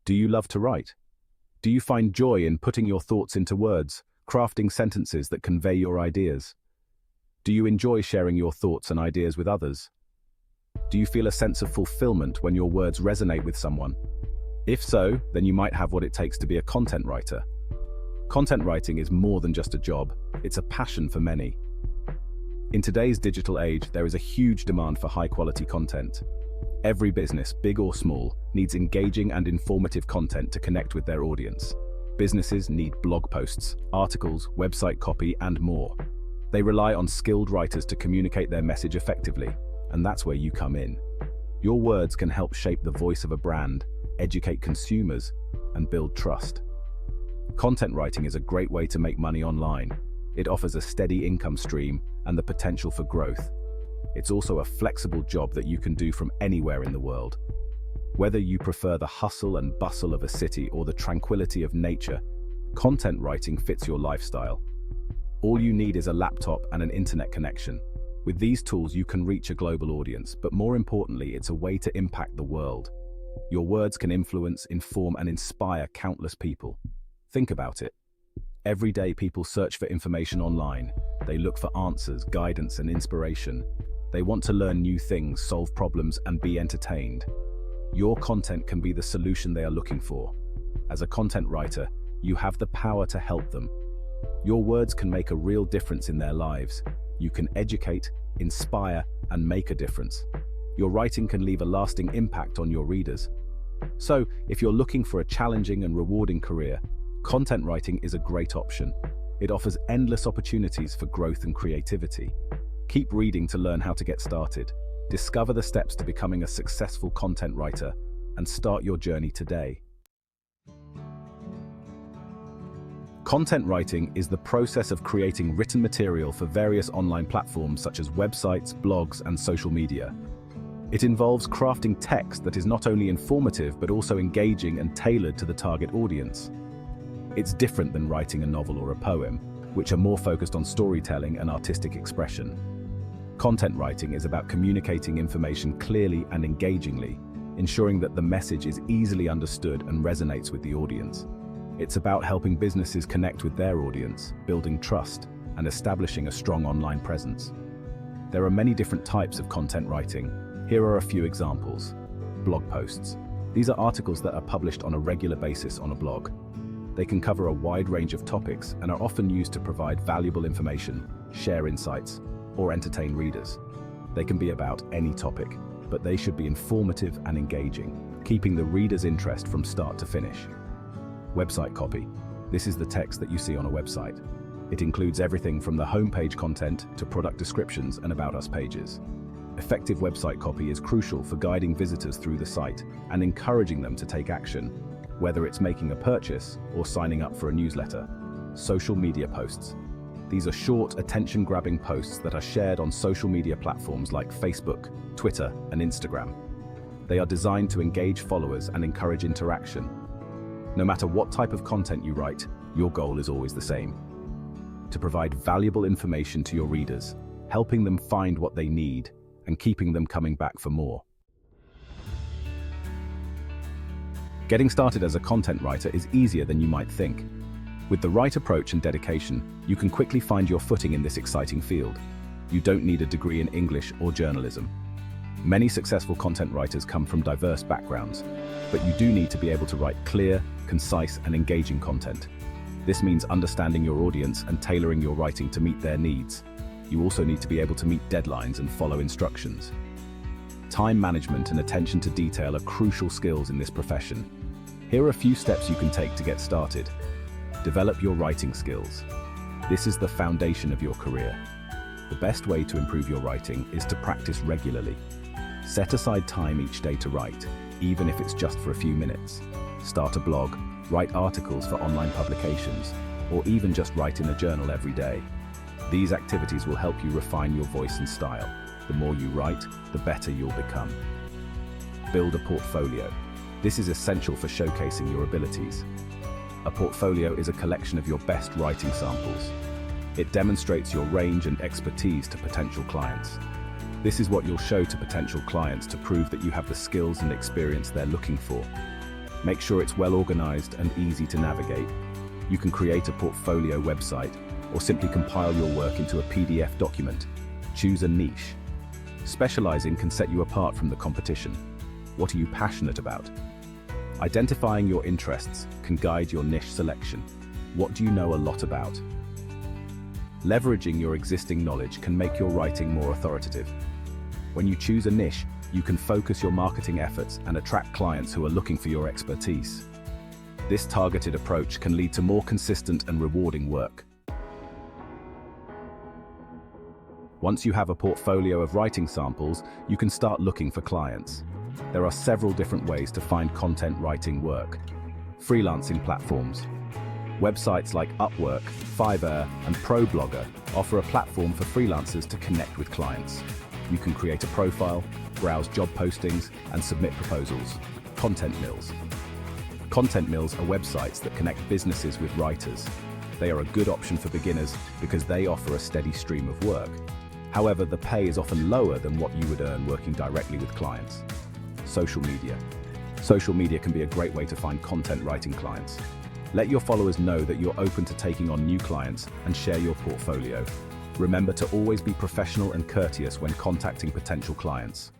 Do you love to write? Do you find joy in putting your thoughts into words, crafting sentences that convey your ideas? Do you enjoy sharing your thoughts and ideas with others? Do you feel a sense of fulfillment when your words resonate with someone? If so, then you might have what it takes to be a content writer. Content writing is more than just a job, it's a passion for many. In today's digital age, there is a huge demand for high-quality content. Every business, big or small, needs engaging and informative content to connect with their audience. Businesses need blog posts, articles, website copy, and more. They rely on skilled writers to communicate their message effectively, and that's where you come in. Your words can help shape the voice of a brand, educate consumers, and build trust. Content writing is a great way to make money online. It offers a steady income stream and the potential for growth. It's also a flexible job that you can do from anywhere in the world. Whether you prefer the hustle and bustle of a city or the tranquility of nature, content writing fits your lifestyle. All you need is a laptop and an internet connection. With these tools, you can reach a global audience, but more importantly, it's a way to impact the world. Your words can influence, inform, and inspire countless people. Think about it. Every day, people search for information online. They look for answers, guidance, and inspiration. They want to learn new things, solve problems, and be entertained. Your content can be the solution they are looking for. As a content writer, you have the power to help them. Your words can make a real difference in their lives. You can educate, inspire, and make a difference. Your writing can leave a lasting impact on your readers. So, if you're looking for a challenging and rewarding career, content writing is a great option. It offers endless opportunities for growth and creativity. Keep reading to learn how to get started. Discover the steps to becoming a successful content writer and start your journey today. Content writing is the process of creating written material for various online platforms such as websites, blogs, and social media. It involves crafting text that is not only informative but also engaging and tailored to the target audience. It's different than writing a novel or a poem, which are more focused on storytelling and artistic expression. Content writing is about communicating information clearly and engagingly, ensuring that the message is easily understood and resonates with the audience. It's about helping businesses connect with their audience, building trust, and establishing a strong online presence. There are many different types of content writing. Here are a few examples. Blog posts. These are articles that are published on a regular basis on a blog. They can cover a wide range of topics and are often used to provide valuable information, share insights, or entertain readers. They can be about any topic, but they should be informative and engaging, keeping the reader's interest from start to finish. Website copy. This is the text that you see on a website. It includes everything from the homepage content to product descriptions and about us pages. Effective website copy is crucial for guiding visitors through the site and encouraging them to take action, whether it's making a purchase or signing up for a newsletter. Social media posts. These are short, attention-grabbing posts that are shared on social media platforms like Facebook, Twitter, and Instagram. They are designed to engage followers and encourage interaction. No matter what type of content you write, your goal is always the same: to provide valuable information to your readers, helping them find what they need, and keeping them coming back for more. Getting started as a content writer is easier than you might think. With the right approach and dedication, you can quickly find your footing in this exciting field. You don't need a degree in English or journalism. Many successful content writers come from diverse backgrounds, but you do need to be able to write clear, concise, and engaging content. This means understanding your audience and tailoring your writing to meet their needs. You also need to be able to meet deadlines and follow instructions. Time management and attention to detail are crucial skills in this profession. Here are a few steps you can take to get started. Develop your writing skills. This is the foundation of your career. The best way to improve your writing is to practice regularly. Set aside time each day to write, even if it's just for a few minutes. Start a blog, write articles for online publications, or even just write in a journal every day. These activities will help you refine your voice and style. The more you write, the better you'll become. Build a portfolio. This is essential for showcasing your abilities. A portfolio is a collection of your best writing samples. It demonstrates your range and expertise to potential clients. This is what you'll show to potential clients to prove that you have the skills and experience they're looking for. Make sure it's well organized and easy to navigate. You can create a portfolio website or simply compile your work into a PDF document. Choose a niche. Specializing can set you apart from the competition. What are you passionate about? Identifying your interests can guide your niche selection. What do you know a lot about? Leveraging your existing knowledge can make your writing more authoritative. When you choose a niche, you can focus your marketing efforts and attract clients who are looking for your expertise. This targeted approach can lead to more consistent and rewarding work. Once you have a portfolio of writing samples, you can start looking for clients. There are several different ways to find content writing work. Freelancing platforms. Websites like Upwork, Fiverr, and ProBlogger offer a platform for freelancers to connect with clients. You can create a profile, browse job postings, and submit proposals. Content mills. Content mills are websites that connect businesses with writers. They are a good option for beginners because they offer a steady stream of work. However, the pay is often lower than what you would earn working directly with clients. Social media. Social media can be a great way to find content writing clients. Let your followers know that you're open to taking on new clients and share your portfolio. Remember to always be professional and courteous when contacting potential clients.